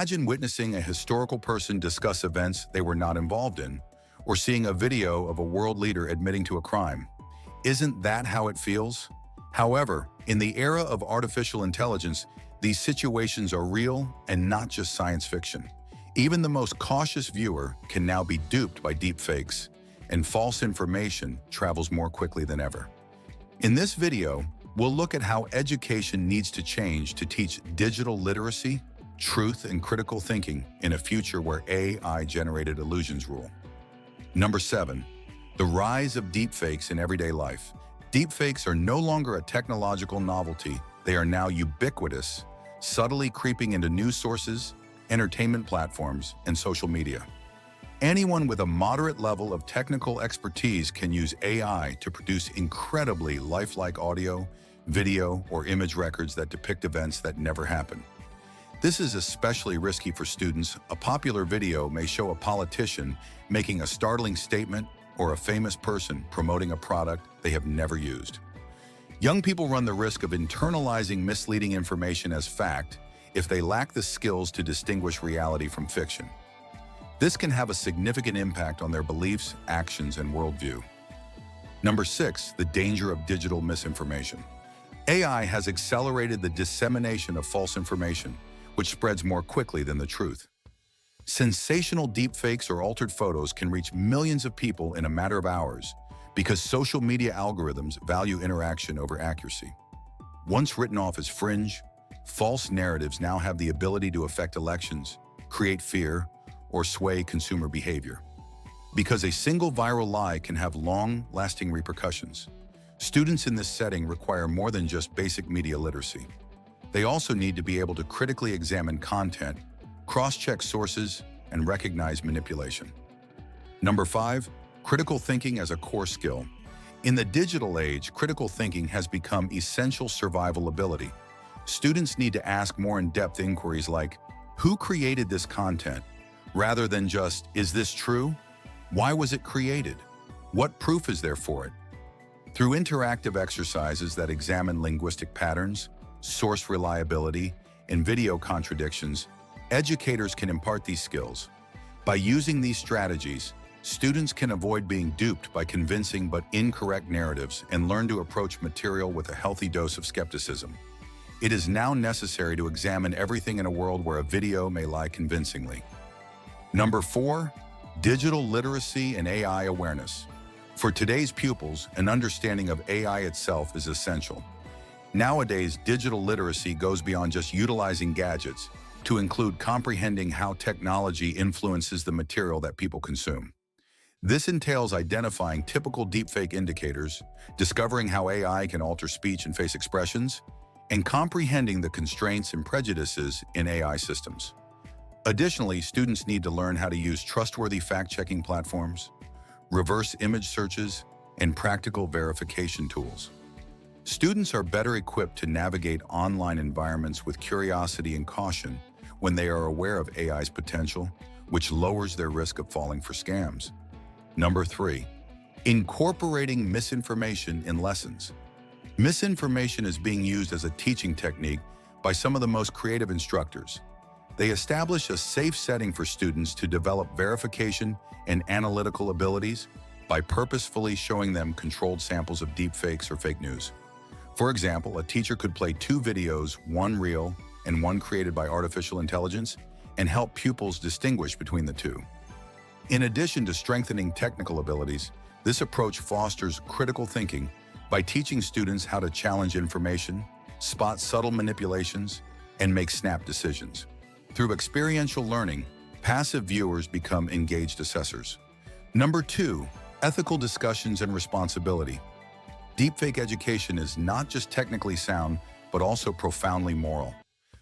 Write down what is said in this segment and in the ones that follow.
Imagine witnessing a historical person discuss events they were not involved in, or seeing a video of a world leader admitting to a crime. Isn't that how it feels? However, in the era of artificial intelligence, these situations are real and not just science fiction. Even the most cautious viewer can now be duped by deepfakes, and false information travels more quickly than ever. In this video, we'll look at how education needs to change to teach digital literacy, truth, and critical thinking in a future where AI-generated illusions rule. Number 7. The rise of deepfakes in everyday life. Deepfakes are no longer a technological novelty. They are now ubiquitous, subtly creeping into news sources, entertainment platforms, and social media. Anyone with a moderate level of technical expertise can use AI to produce incredibly lifelike audio, video, or image records that depict events that never happened. This is especially risky for students. A popular video may show a politician making a startling statement or a famous person promoting a product they have never used. Young people run the risk of internalizing misleading information as fact if they lack the skills to distinguish reality from fiction. This can have a significant impact on their beliefs, actions, and worldview. Number 6, the danger of digital misinformation. AI has accelerated the dissemination of false information, which spreads more quickly than the truth. Sensational deepfakes or altered photos can reach millions of people in a matter of hours because social media algorithms value interaction over accuracy. Once written off as fringe, false narratives now have the ability to affect elections, create fear, or sway consumer behavior. Because a single viral lie can have long-lasting repercussions, students in this setting require more than just basic media literacy. They also need to be able to critically examine content, cross-check sources, and recognize manipulation. Number 5, critical thinking as a core skill. In the digital age, critical thinking has become essential survival ability. Students need to ask more in-depth inquiries like, who created this content? Rather than just, is this true? Why was it created? What proof is there for it? Through interactive exercises that examine linguistic patterns, source reliability, and video contradictions, educators can impart these skills. By using these strategies, students can avoid being duped by convincing but incorrect narratives and learn to approach material with a healthy dose of skepticism. It is now necessary to examine everything in a world where a video may lie convincingly. Number 4, digital literacy and AI awareness. For today's pupils, an understanding of AI itself is essential. Nowadays, digital literacy goes beyond just utilizing gadgets to include comprehending how technology influences the material that people consume. This entails identifying typical deepfake indicators, discovering how AI can alter speech and face expressions, and comprehending the constraints and prejudices in AI systems. Additionally, students need to learn how to use trustworthy fact-checking platforms, reverse image searches, and practical verification tools. Students are better equipped to navigate online environments with curiosity and caution when they are aware of AI's potential, which lowers their risk of falling for scams. Number 3, incorporating misinformation in lessons. Misinformation is being used as a teaching technique by some of the most creative instructors. They establish a safe setting for students to develop verification and analytical abilities by purposefully showing them controlled samples of deepfakes or fake news. For example, a teacher could play 2 videos, one real and one created by artificial intelligence, and help pupils distinguish between the two. In addition to strengthening technical abilities, this approach fosters critical thinking by teaching students how to challenge information, spot subtle manipulations, and make snap decisions. Through experiential learning, passive viewers become engaged assessors. Number 2, ethical discussions and responsibility. Deepfake education is not just technically sound, but also profoundly moral.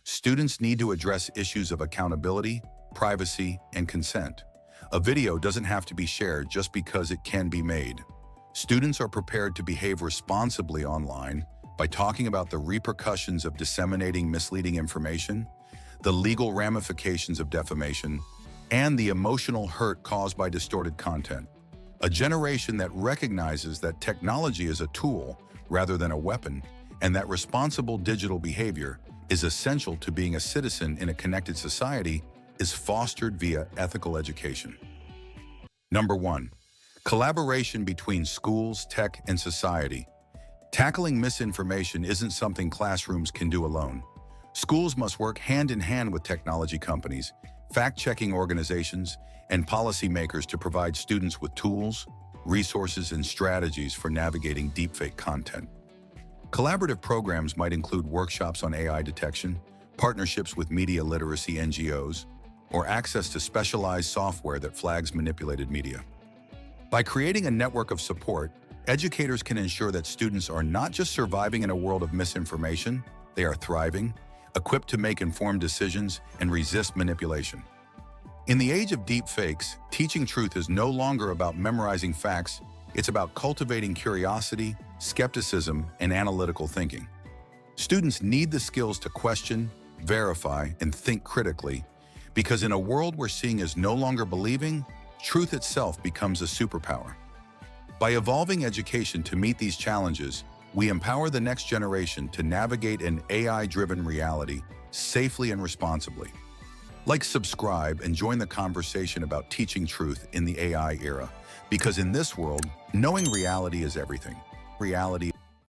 Students need to address issues of accountability, privacy, and consent. A video doesn't have to be shared just because it can be made. Students are prepared to behave responsibly online by talking about the repercussions of disseminating misleading information, the legal ramifications of defamation, and the emotional hurt caused by distorted content. A generation that recognizes that technology is a tool rather than a weapon, and that responsible digital behavior is essential to being a citizen in a connected society is fostered via ethical education. Number 1. Collaboration between schools, tech, and society. Tackling misinformation isn't something classrooms can do alone. Schools must work hand in hand with technology companies, fact-checking organizations, and policymakers to provide students with tools, resources, and strategies for navigating deepfake content. Collaborative programs might include workshops on AI detection, partnerships with media literacy NGOs, or access to specialized software that flags manipulated media. By creating a network of support, educators can ensure that students are not just surviving in a world of misinformation, they are thriving, equipped to make informed decisions and resist manipulation. In the age of deepfakes, teaching truth is no longer about memorizing facts, it's about cultivating curiosity, skepticism, and analytical thinking. Students need the skills to question, verify, and think critically, because in a world where seeing is no longer believing, truth itself becomes a superpower. By evolving education to meet these challenges, we empower the next generation to navigate an AI-driven reality safely and responsibly. Like, subscribe, and join the conversation about teaching truth in the AI era, because in this world, knowing reality is everything. Reality